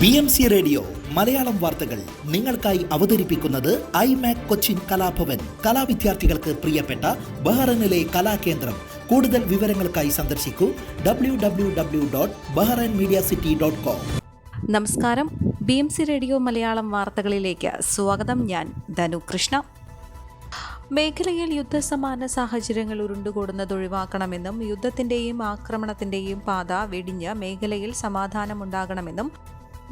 BMC radio Malayalam വാർത്തകൾ നിങ്ങൾക്കായി അവതരിപ്പിക്കുന്നത് ഐമാക് കൊച്ചിൻ കലാഭവൻ. കലാവിദ്യാർത്ഥികൾക്ക് പ്രിയപ്പെട്ട ബഹ്റൈനിലെ കലാകേന്ദ്രം. കൂടുതൽ വിവരങ്ങൾക്കായി സന്ദർശിക്കൂ www.bahrainmediacity.com. നമസ്കാരം, BMC റേഡിയോ മലയാളം വാർത്തകളിലേക്ക് സ്വാഗതം. ഞാൻ ധനു കൃഷ്ണ. മേഖലയിൽ യുദ്ധസമാന സാഹചര്യങ്ങൾ ഉരുണ്ടുകൂടുന്നത് ഒഴിവാക്കണമെന്നും യുദ്ധത്തിന്റെയും ആക്രമണത്തിന്റെയും പാത വെടിഞ്ഞ് മേഖലയിൽ സമാധാനമുണ്ടാകണമെന്നും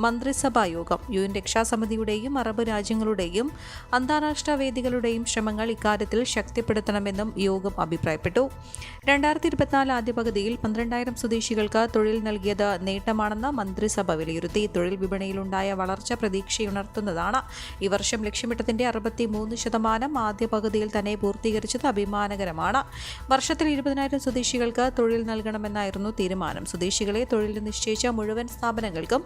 മന്ത്രിസഭാ യോഗം. UN രക്ഷാസമിതിയുടെയും അറബ് രാജ്യങ്ങളുടെയും അന്താരാഷ്ട്ര വേദികളുടെയും ശ്രമങ്ങൾ ഇക്കാര്യത്തിൽ ശക്തിപ്പെടുത്തണമെന്നും യോഗം അഭിപ്രായപ്പെട്ടു. 2024 ആദ്യ പകുതിയിൽ 12,000 സ്വദേശികൾക്ക് തൊഴിൽ നൽകിയത് നേട്ടമാണെന്ന് മന്ത്രിസഭ വിലയിരുത്തി. തൊഴിൽ വിപണിയിലുണ്ടായ വളർച്ച പ്രതീക്ഷയുണർത്തുന്നതാണ്. ഈ വർഷം ലക്ഷ്യമിട്ടതിന്റെ 63% ആദ്യ പകുതിയിൽ തന്നെ പൂർത്തീകരിച്ചത് അഭിമാനകരമാണ്. വർഷത്തിൽ 20,000 സ്വദേശികൾക്ക് തൊഴിൽ നൽകണമെന്നായിരുന്നു തീരുമാനം. സ്വദേശികളെ തൊഴിൽ നിശ്ചയിച്ച മുഴുവൻ സ്ഥാപനങ്ങൾക്കും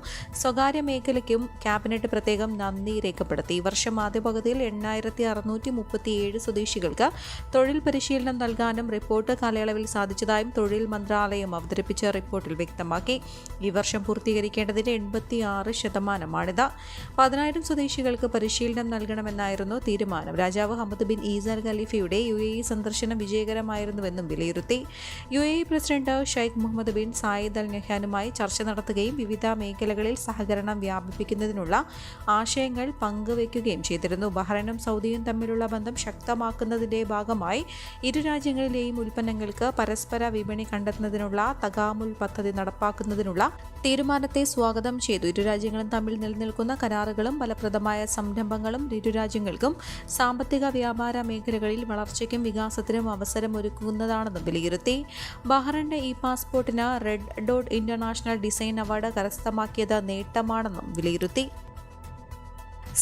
സ്വകാര്യ മേഖലയ്ക്കും ക്യാബിനറ്റ് പ്രത്യേകം നന്ദി രേഖപ്പെടുത്തി. ഈ വർഷം ആദ്യ പകുതിയിൽ 8,637 സ്വദേശികൾക്ക് തൊഴിൽ പരിശീലനം നൽകാനും റിപ്പോർട്ട് കാലയളവിൽ സാധിച്ചതായും തൊഴിൽ മന്ത്രാലയം അവതരിപ്പിച്ച റിപ്പോർട്ടിൽ വ്യക്തമാക്കി. ഈ വർഷം പൂർത്തീകരിക്കേണ്ടതിന്റെ 86%മാണിത്. 10,000 സ്വദേശികൾക്ക് പരിശീലനം നൽകണമെന്നായിരുന്നു തീരുമാനം. രാജാവ് ഹമദ് ബിൻ ഈസ അൽ ഖലീഫയുടെ UAE സന്ദർശനം വിജയകരമായിരുന്നുവെന്നും വിലയിരുത്തി. UAE president Sheikh Mohamed bin Zayed Al നഹ്യാനുമായി ചർച്ച നടത്തുകയും വിവിധ മേഖലകളിൽ സഹകരണം വ്യാപിപ്പിക്കുന്നതിനുള്ള ആശയങ്ങൾ പങ്കുവയ്ക്കുകയും ചെയ്തിരുന്നു. ബഹ്റൈനും സൗദിയും തമ്മിലുള്ള ബന്ധം ശക്തമാക്കുന്നതിന്റെ ഭാഗമായി ഇരു രാജ്യങ്ങളിലെയും ഉൽപ്പന്നങ്ങൾക്ക് പരസ്പര വിപണി കണ്ടെത്തുന്നതിനുള്ള തകാമുൽ പദ്ധതി നടപ്പാക്കുന്നതിനുള്ള തീരുമാനത്തെ സ്വാഗതം ചെയ്തു. ഇരു രാജ്യങ്ങളും തമ്മിൽ നിലനിൽക്കുന്ന കരാറുകളും ഫലപ്രദമായ സംരംഭങ്ങളും ഇരു രാജ്യങ്ങൾക്കും സാമ്പത്തിക വ്യാപാര മേഖലകളിൽ വളർച്ചയ്ക്കും വികാസത്തിനും അവസരമൊരുക്കുന്നതാണെന്നും വിലയിരുത്തി. ബഹ്റൈന്റെ ഈ പാസ്പോർട്ടിന് red dot international design award കരസ്ഥമാക്കിയത് നേട്ടമാണെന്നും വിലയിരുത്തി.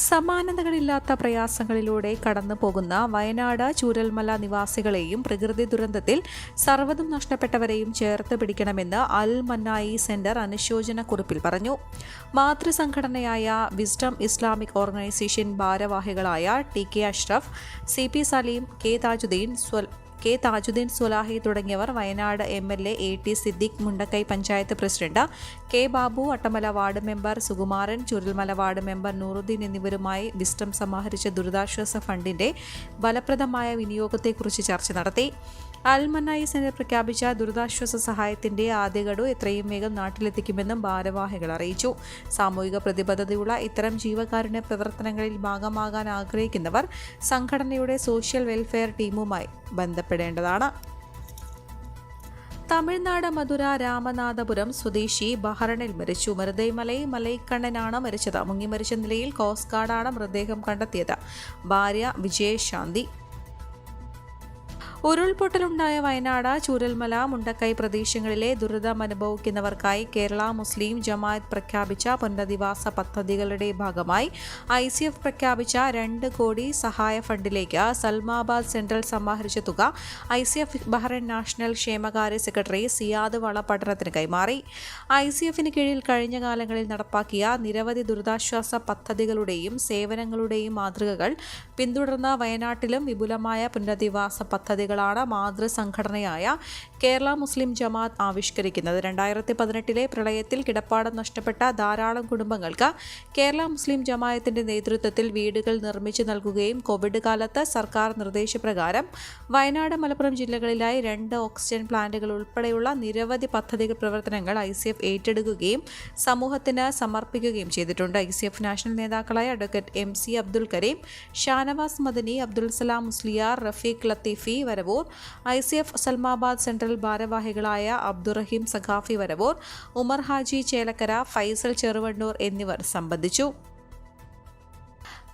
സമാനതകളില്ലാത്ത പ്രയാസങ്ങളിലൂടെ കടന്നു പോകുന്ന വയനാട് ചൂരൽമല നിവാസികളെയും പ്രകൃതി ദുരന്തത്തിൽ സർവ്വതും നഷ്ടപ്പെട്ടവരെയും ചേർത്ത് പിടിക്കണമെന്ന് അൽ മന്നായി സെന്റർ അനുശോചന കുറിപ്പിൽ പറഞ്ഞു. മാതൃസംഘടനയായ വിസ്ഡം ഇസ്ലാമിക് ഓർഗനൈസേഷൻ ഭാരവാഹികളായ TK Ashraf, CP Saleem, K Thajudheen Swalahi തുടങ്ങിയവർ Wayanad MLA AT Siddique, Mundakkai panchayat president K Babu, Attamala ward member Sukumaran, Chooralmala ward member Noorudheen എന്നിവരുമായി വിസ്ഡം സമാഹരിച്ച ദുരിതാശ്വാസ ഫണ്ടിന്റെ ഫലപ്രദമായ വിനിയോഗത്തെക്കുറിച്ച് ചർച്ച നടത്തി. അൽ മന്നായി സെന്റർ പ്രഖ്യാപിച്ച ദുരിതാശ്വാസ സഹായത്തിന്റെ ആദ്യ ഗഡു എത്രയും വേഗം നാട്ടിലെത്തിക്കുമെന്നും ഭാരവാഹികൾ അറിയിച്ചു. സാമൂഹിക പ്രതിബദ്ധതയുള്ള ഇത്തരം ജീവകാരുണ്യ പ്രവർത്തനങ്ങളിൽ ഭാഗമാകാൻ ആഗ്രഹിക്കുന്നവർ സംഘടനയുടെ സോഷ്യൽ വെൽഫെയർ ടീമുമായി ബന്ധപ്പെടേണ്ടതാണ്. തമിഴ്നാട് മധുര രാമനാഥപുരം സ്വദേശി ബഹ്റൈനിൽ മരിച്ചു. മരുതൈമലൈ മലൈക്കണ്ണനാണ് മരിച്ചത്. മുങ്ങി മരിച്ച നിലയിൽ കോസ്റ്റ് ഗാർഡാണ് മൃതദേഹം കണ്ടെത്തിയത്. ഭാര്യ വിജയശാന്തി. ഉരുൾപൊട്ടലുണ്ടായ വയനാട് ചൂരൽമല മുണ്ടക്കൈ പ്രദേശങ്ങളിലെ ദുരിതമനുഭവിക്കുന്നവർക്കായി കേരള മുസ്ലിം ജമാഅത്ത് പ്രഖ്യാപിച്ച പുനരധിവാസ പദ്ധതികളുടെ ഭാഗമായി ICF പ്രഖ്യാപിച്ച 2 കോടി സഹായ ഫണ്ടിലേക്ക് സൽമാബാദ് സെൻട്രൽ സമാഹരിച്ച തുക ICF ബഹ്റൈൻ നാഷണൽ ക്ഷേമകാര്യ സെക്രട്ടറി സിയാദ് വള പഠനത്തിന് കൈമാറി. ICFന് കീഴിൽ കഴിഞ്ഞ കാലങ്ങളിൽ നടപ്പാക്കിയ നിരവധി ദുരിതാശ്വാസ പദ്ധതികളുടെയും സേവനങ്ങളുടെയും മാതൃകകൾ പിന്തുടർന്ന വയനാട്ടിലും വിപുലമായ പുനരധിവാസ പദ്ധതികൾ മാതൃസംഘടനയായ കേരള മുസ്ലിം ജമാഅത്ത് ആവിഷ്കരിക്കുന്നത്. 2018 പ്രളയത്തിൽ കിടപ്പാടം നഷ്ടപ്പെട്ട ധാരാളം കുടുംബങ്ങൾക്ക് കേരള മുസ്ലിം ജമാഅത്തിന്റെ നേതൃത്വത്തിൽ വീടുകൾ നിർമ്മിച്ചു നൽകുകയും കോവിഡ് കാലത്ത് സർക്കാർ നിർദ്ദേശപ്രകാരം വയനാട് മലപ്പുറം ജില്ലകളിലായി 2 ഓക്സിജൻ പ്ലാന്റുകൾ ഉൾപ്പെടെയുള്ള നിരവധി പദ്ധതി പ്രവർത്തനങ്ങൾ ICF ഏറ്റെടുക്കുകയും സമൂഹത്തിന് സമർപ്പിക്കുകയും ചെയ്തിട്ടുണ്ട്. ICF നാഷണൽ നേതാക്കളായ advocate MC Abdul Kareem, Shanavas Madani, Abdul Salam Musliyar, Rafeeq Latheefi Varavoor, ICF Salmabad central ഭാരവാഹികളായ അബ്ദുറഹീം സഖാഫി വരവൂർ, ഉമർ ഹാജി ചേലക്കര, ഫൈസൽ ചെറുവണ്ണൂർ എന്നിവർ സംബന്ധിച്ചു.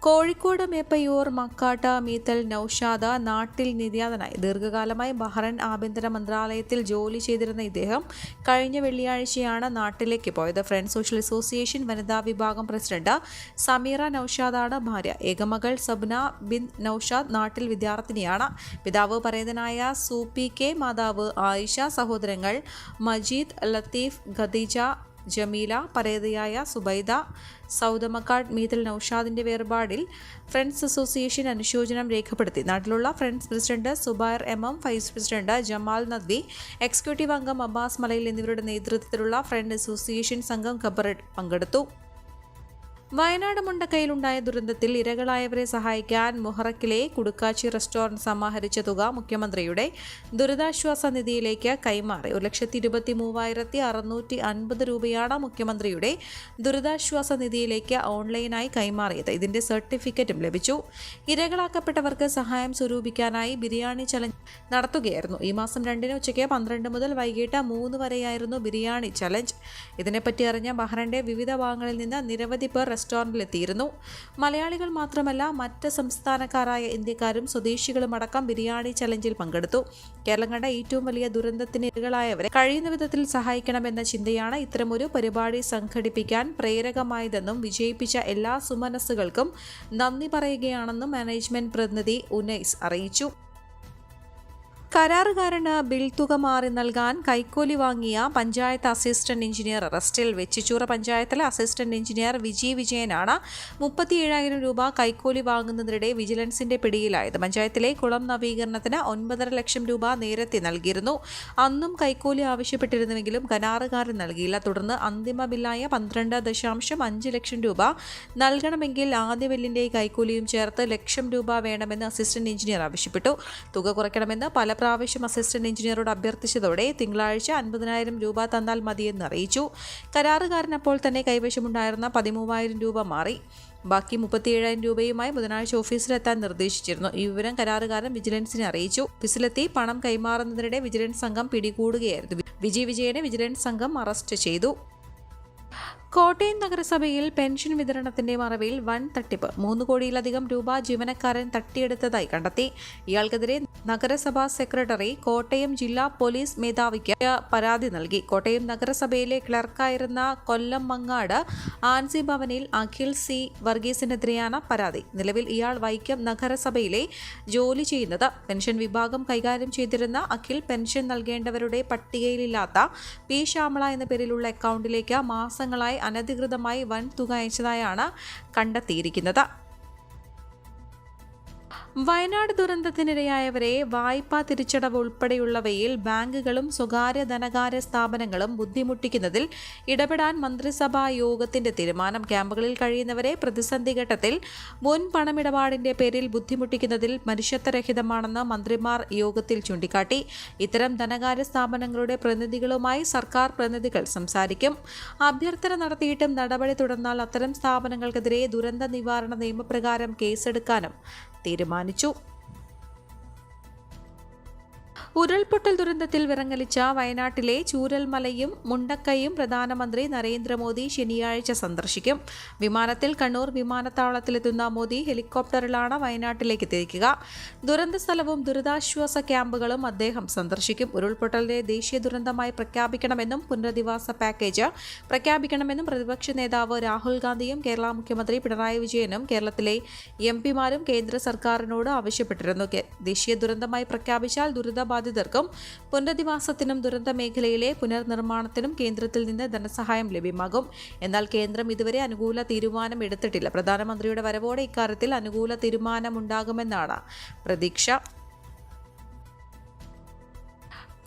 കോഴിക്കോട് മേപ്പയ്യൂർ മക്കാട്ട് മീത്തൽ നൌഷാദ് നാട്ടിൽ നിര്യാതനായി. ദീർഘകാലമായി ബഹ്റൈൻ ആഭ്യന്തര മന്ത്രാലയത്തിൽ ജോലി ചെയ്തിരുന്ന ഇദ്ദേഹം കഴിഞ്ഞ വെള്ളിയാഴ്ചയാണ് നാട്ടിലേക്ക് പോയത്. ഫ്രണ്ട്സ് സോഷ്യൽ അസോസിയേഷൻ വനിതാ വിഭാഗം പ്രസിഡന്റ് സമീറ നൌഷാദാണ് ഭാര്യ. ഏകമകൾ സബ്ന ബിൻ നൌഷാദ് നാട്ടിൽ വിദ്യാർത്ഥിനിയാണ്. പിതാവ് പരേതനായ സൂപ്പി K, മാതാവ് ആയിഷ, സഹോദരങ്ങൾ മജീദ്, ലത്തീഫ്, ഖദീജ, ജമീല, പരേതയായ സുബൈദ. സൗദമക്കാട് മീത്തൽ നൌഷാദിന്റെ വേർപാടിൽ ഫ്രണ്ട്സ് അസോസിയേഷൻ അനുശോചനം രേഖപ്പെടുത്തി. നാട്ടിലുള്ള friends president Zubair MM, vice president Jamal Nadvi, executive അംഗം അബ്ബാസ് മലയിൽ എന്നിവരുടെ നേതൃത്വത്തിലുള്ള ഫ്രണ്ട് അസോസിയേഷൻ സംഘം ഖബറിൽ പങ്കെടുത്തു. വയനാട് മുണ്ടക്കയിലുണ്ടായ ദുരന്തത്തിൽ ഇരകളായവരെ സഹായിക്കാൻ മുഹറക്കിലെ കുടുക്കാച്ചി റെസ്റ്റോറന്റ് സമാഹരിച്ച തുക മുഖ്യമന്ത്രിയുടെ ദുരിതാശ്വാസ നിധിയിലേക്ക് കൈമാറി. 1,23,650 രൂപയാണ് മുഖ്യമന്ത്രിയുടെ ദുരിതാശ്വാസ നിധിയിലേക്ക് ഓൺലൈനായി കൈമാറിയത്. ഇതിന്റെ സർട്ടിഫിക്കറ്റും ലഭിച്ചു. ഇരകളാക്കപ്പെട്ടവർക്ക് സഹായം സ്വരൂപിക്കാനായി ബിരിയാണി ചലഞ്ച് നടത്തുകയായിരുന്നു. ഈ മാസം 2 ഉച്ചയ്ക്ക് 12 മുതൽ വൈകിട്ട് 3 വരെയായിരുന്നു ബിരിയാണി ചലഞ്ച്. ഇതിനെപ്പറ്റി അറിഞ്ഞ ബഹ്റൈന്റെ വിവിധ ഭാഗങ്ങളിൽ നിന്ന് നിരവധി പേർ റെസ്റ്റോറന്റിലെത്തിയിരുന്നു. മലയാളികൾ മാത്രമല്ല, മറ്റ് സംസ്ഥാനക്കാരായ ഇന്ത്യക്കാരും സ്വദേശികളും അടക്കം ബിരിയാണി ചലഞ്ചിൽ പങ്കെടുത്തു. കേരളം കണ്ട ഏറ്റവും വലിയ ദുരന്തത്തിന് ഇരകളായവരെ കഴിയുന്ന വിധത്തിൽ സഹായിക്കണമെന്ന ചിന്തയാണ് ഇത്തരമൊരു പരിപാടി സംഘടിപ്പിക്കാൻ പ്രേരകമായതെന്നും വിജയിപ്പിച്ച എല്ലാ സുമനസ്സുകൾക്കും നന്ദി പറയുകയാണെന്നും മാനേജ്മെന്റ് പ്രതിനിധി ഉനൈസ് അറിയിച്ചു. കരാറുകാരന് ബിൽ തുക മാറി നൽകാൻ കൈക്കൂലി വാങ്ങിയ പഞ്ചായത്ത് അസിസ്റ്റന്റ് എഞ്ചിനീയർ അറസ്റ്റിൽ. വെച്ചിച്ചൂറ പഞ്ചായത്തിലെ അസിസ്റ്റന്റ് എഞ്ചിനീയർ വിജയനാണ് 37,000 രൂപ കൈക്കൂലി വാങ്ങുന്നതിനിടെ വിജിലൻസിന്റെ പിടിയിലായത്. പഞ്ചായത്തിലെ കുളം നവീകരണത്തിന് 9.5 ലക്ഷം രൂപ നേരത്തെ നൽകിയിരുന്നു. അന്നും കൈക്കൂലി ആവശ്യപ്പെട്ടിരുന്നുവെങ്കിലും കരാറുകാരൻ നൽകിയില്ല. തുടർന്ന് അന്തിമ ബില്ലായ 12.5 ലക്ഷം രൂപ നൽകണമെങ്കിൽ ആദ്യ ബില്ലിന്റെ കൈക്കൂലിയും ചേർത്ത് ലക്ഷം രൂപ വേണമെന്ന് അസിസ്റ്റന്റ് എഞ്ചിനീയർ ആവശ്യപ്പെട്ടു. തുക കുറയ്ക്കണമെന്ന് പല പ്രാവശ്യം അസിസ്റ്റന്റ് എഞ്ചിനീയറോട് അഭ്യർത്ഥിച്ചതോടെ തിങ്കളാഴ്ച 50,000 രൂപ തന്നാൽ മതിയെന്ന് അറിയിച്ചു. കരാറുകാരൻ അപ്പോൾ തന്നെ കൈവശമുണ്ടായിരുന്ന 13,000 രൂപ മാറി. ബാക്കി 37,000 രൂപയുമായി ബുധനാഴ്ച ഓഫീസിലെത്താൻ നിർദ്ദേശിച്ചിരുന്നു. ഈ വിവരം കരാറുകാരൻ വിജിലൻസിനെ അറിയിച്ചു. ഓഫീസിലെത്തി പണം കൈമാറുന്നതിനിടെ വിജിലൻസ് സംഘം പിടികൂടുകയായിരുന്നു. വിജയനെ വിജിലൻസ് സംഘം അറസ്റ്റ് ചെയ്തു. കോട്ടയം നഗരസഭയിൽ പെൻഷൻ വിതരണത്തിന്റെ മറവിൽ വൻ തട്ടിപ്പ്. 3 കോടിയിലധികം രൂപ ജീവനക്കാരൻ തട്ടിയെടുത്തതായി കണ്ടെത്തി. ഇയാൾക്കെതിരെ നഗരസഭാ സെക്രട്ടറി കോട്ടയം ജില്ലാ പോലീസ് മേധാവിക്ക് പരാതി നൽകി. കോട്ടയം നഗരസഭയിലെ ക്ലർക്കായിരുന്ന കൊല്ലം മങ്ങാട് ആൻസി ഭവനിൽ അഖിൽ സി വർഗീസിനെതിരെയാണ് പരാതി. നിലവിൽ ഇയാൾ വൈക്കം നഗരസഭയിലെ ജോലി ചെയ്യുന്നത്. പെൻഷൻ വിഭാഗം കൈകാര്യം ചെയ്തിരുന്ന അഖിൽ പെൻഷൻ നൽകേണ്ടവരുടെ പട്ടികയിലില്ലാത്ത പി ശ്യാമള എന്ന പേരിലുള്ള അക്കൗണ്ടിലേക്ക് മാസങ്ങളായി അനധികൃതമായി വൻ തുക അയച്ചതായാണ് കണ്ടെത്തിയിരിക്കുന്നത്. വയനാട് ദുരന്തത്തിനിരയായവരെ വായ്പാ തിരിച്ചടവ് ഉൾപ്പെടെയുള്ളവയിൽ ബാങ്കുകളും സ്വകാര്യ ധനകാര്യ സ്ഥാപനങ്ങളും ബുദ്ധിമുട്ടിക്കുന്നതിൽ ഇടപെടാൻ മന്ത്രിസഭാ യോഗത്തിന്റെ തീരുമാനം. ക്യാമ്പുകളിൽ കഴിയുന്നവരെ പ്രതിസന്ധി ഘട്ടത്തിൽ മുൻ പണമിടപാടിന്റെ പേരിൽ ബുദ്ധിമുട്ടിക്കുന്നതിൽ മനുഷ്യത്വരഹിതമാണെന്ന് മന്ത്രിമാർ യോഗത്തിൽ ചൂണ്ടിക്കാട്ടി. ഇത്തരം ധനകാര്യ സ്ഥാപനങ്ങളുടെ പ്രതിനിധികളുമായി സർക്കാർ പ്രതിനിധികൾ സംസാരിക്കും. അഭ്യർത്ഥന നടത്തിയിട്ടും നടപടി തുടർന്നാൽ അത്തരം സ്ഥാപനങ്ങൾക്കെതിരെ ദുരന്ത നിവാരണ നിയമപ്രകാരം കേസെടുക്കാനും തീരുമാനിച്ചു. ഉരുൾപൊട്ടൽ ദുരന്തത്തിൽ വിറങ്ങലിച്ച വയനാട്ടിലെ ചൂരൽമലയും മുണ്ടക്കയും പ്രധാനമന്ത്രി നരേന്ദ്രമോദി ശനിയാഴ്ച സന്ദർശിക്കും. വിമാനത്തിൽ കണ്ണൂർ വിമാനത്താവളത്തിലെത്തുന്ന മോദി ഹെലികോപ്റ്ററിലാണ് വയനാട്ടിലേക്ക് തിരിക്കുക. ദുരന്ത സ്ഥലവും ദുരിതാശ്വാസ ക്യാമ്പുകളും അദ്ദേഹം സന്ദർശിക്കും. ഉരുൾപൊട്ടലിനെ ദേശീയ ദുരന്തമായി പ്രഖ്യാപിക്കണമെന്നും പുനരധിവാസ പാക്കേജ് പ്രഖ്യാപിക്കണമെന്നും പ്രതിപക്ഷ നേതാവ് രാഹുൽ ഗാന്ധിയും കേരള മുഖ്യമന്ത്രി പിണറായി വിജയനും കേരളത്തിലെ എംപിമാരും കേന്ദ്ര സർക്കാരിനോട് ആവശ്യപ്പെട്ടിരുന്നു. ദേശീയ ദുരന്തമായി പ്രഖ്യാപിച്ചാൽ ദുരിതബാധിതർക്കും പുനരധിവാസത്തിനും ദുരന്ത മേഖലയിലെ പുനർനിർമ്മാണത്തിനും കേന്ദ്രത്തിൽ നിന്ന് ധനസഹായം ലഭ്യമാകും. എന്നാൽ കേന്ദ്രം ഇതുവരെ അനുകൂല തീരുമാനം എടുത്തിട്ടില്ല. പ്രധാനമന്ത്രിയുടെ വരവോടെ ഇക്കാര്യത്തിൽ അനുകൂല തീരുമാനമുണ്ടാകുമെന്നാണ് പ്രതീക്ഷ.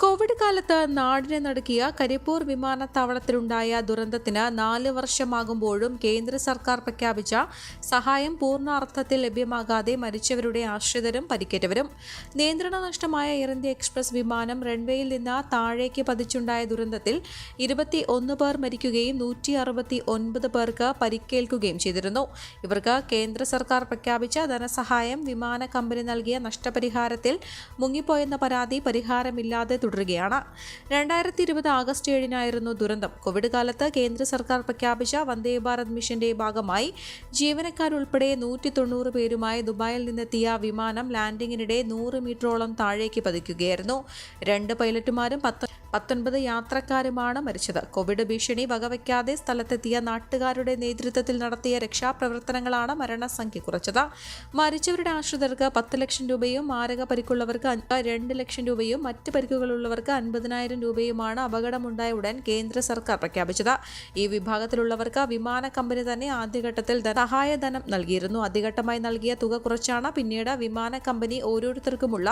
കോവിഡ് കാലത്ത് നാടിനെ നടുക്കിയ കരിപ്പൂർ വിമാനത്താവളത്തിലുണ്ടായ ദുരന്തത്തിന് 4 വർഷമാകുമ്പോഴും കേന്ദ്ര സർക്കാർ പ്രഖ്യാപിച്ച സഹായം പൂർണ്ണ അർത്ഥത്തിൽ ലഭ്യമാകാതെ മരിച്ചവരുടെ ആശ്രിതരും പരിക്കേറ്റവരും. നിയന്ത്രണ നഷ്ടമായ എയർ ഇന്ത്യ എക്സ്പ്രസ് വിമാനം റൺവേയിൽ നിന്ന് താഴേക്ക് പതിച്ചുണ്ടായ ദുരന്തത്തിൽ 21 പേർ മരിക്കുകയും 169 പേർക്ക് പരിക്കേൽക്കുകയും ചെയ്തിരുന്നു. ഇവർക്ക് കേന്ദ്ര സർക്കാർ പ്രഖ്യാപിച്ച ധനസഹായം, വിമാന കമ്പനി നൽകിയ നഷ്ടപരിഹാരത്തിൽ മുങ്ങിപ്പോയെന്ന പരാതി പരിഹാരമില്ലാതെ തുടരുകയാണ്. 2020 ആഗസ്റ്റ് 7-നായിരുന്നു ദുരന്തം. കോവിഡ് കാലത്ത് കേന്ദ്ര സർക്കാർ പ്രഖ്യാപിച്ച വന്ദേ ഭാരത് മിഷന്റെ ഭാഗമായി ജീവനക്കാരുൾപ്പെടെ 190 പേരുമായി ദുബായിൽ നിന്നെത്തിയ വിമാനം ലാൻഡിങ്ങിനിടെ 100 മീറ്ററോളം താഴേക്ക് പതിക്കുകയായിരുന്നു. 2 പൈലറ്റുമാരും 19 യാത്രക്കാരുമാണ് മരിച്ചത്. കോവിഡ് ഭീഷണി വകവയ്ക്കാതെ സ്ഥലത്തെത്തിയ നാട്ടുകാരുടെ നേതൃത്വത്തിൽ നടത്തിയ രക്ഷാപ്രവർത്തനങ്ങളാണ് മരണസംഖ്യ കുറച്ചത്. മരിച്ചവരുടെ ആശ്രിതർക്ക് 10 ലക്ഷം രൂപയും മാരക പരിക്കുള്ളവർക്ക് 2 ലക്ഷം രൂപയും മറ്റ് പരിക്കുകളുള്ളവർക്ക് 50,000 രൂപയുമാണ് അപകടമുണ്ടായ ഉടൻ കേന്ദ്ര സർക്കാർ പ്രഖ്യാപിച്ചത്. ഈ വിഭാഗത്തിലുള്ളവർക്ക് വിമാന കമ്പനി തന്നെ ആദ്യഘട്ടത്തിൽ സഹായധനം നൽകിയിരുന്നു. ആദ്യഘട്ടമായി നൽകിയ തുക കുറച്ചാണ് പിന്നീട് വിമാന കമ്പനി ഓരോരുത്തർക്കുമുള്ള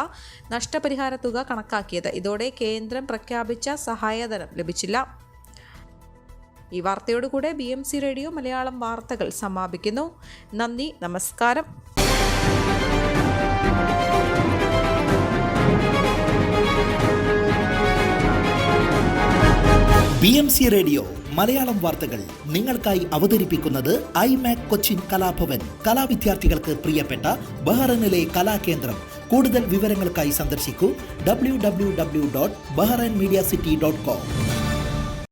നഷ്ടപരിഹാര തുക കണക്കാക്കിയത്. ഇതോടെ കേന്ദ്രം പ്രഖ്യാപിച്ച സഹായധനം ലഭിച്ചില്ല. ഈ വാർത്തയോടുകൂടെ BMC റേഡിയോ മലയാളം വാർത്തകൾ സമാപിക്കുന്നു. നന്ദി, നമസ്കാരം. BMC റേഡിയോ മലയാളം വാർത്തകൾ നിങ്ങൾക്കായി അവതരിപ്പിക്കുന്നത് ഐമാക് കൊച്ചിൻ കലാഭവൻ. കലാവിദ്യാർത്ഥികൾക്ക് പ്രിയപ്പെട്ട ബഹ്റൈനിലെ കലാകേന്ദ്രം. കൂടുതൽ വിവരങ്ങൾക്കായി സന്ദർശിക്കൂ www.bahrainmediacity.com.